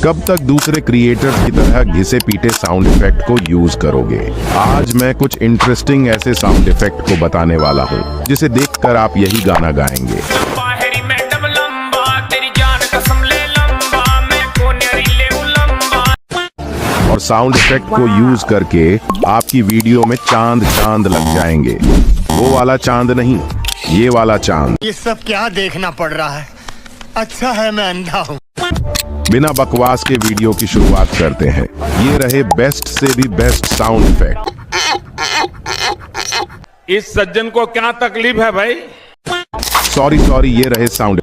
कब तक दूसरे क्रिएटर्स की तरह घिसे पीटे साउंड इफेक्ट को यूज करोगे? आज मैं कुछ इंटरेस्टिंग ऐसे साउंड इफेक्ट को बताने वाला हूँ जिसे देखकर आप यही गाना गाएंगे। और साउंड इफेक्ट को यूज करके आपकी वीडियो में चांद चांद लग जाएंगे। वो वाला चांद नहीं, ये वाला चांद। ये सब क्या देखना पड़ रहा है? अच्छा है मैं अंधा हूँ। बिना बकवास के वीडियो की शुरुआत करते हैं। ये रहे बेस्ट से भी बेस्ट साउंड इफेक्ट। इस सज्जन को क्या तकलीफ है भाई? सॉरी, ये रहे साउंड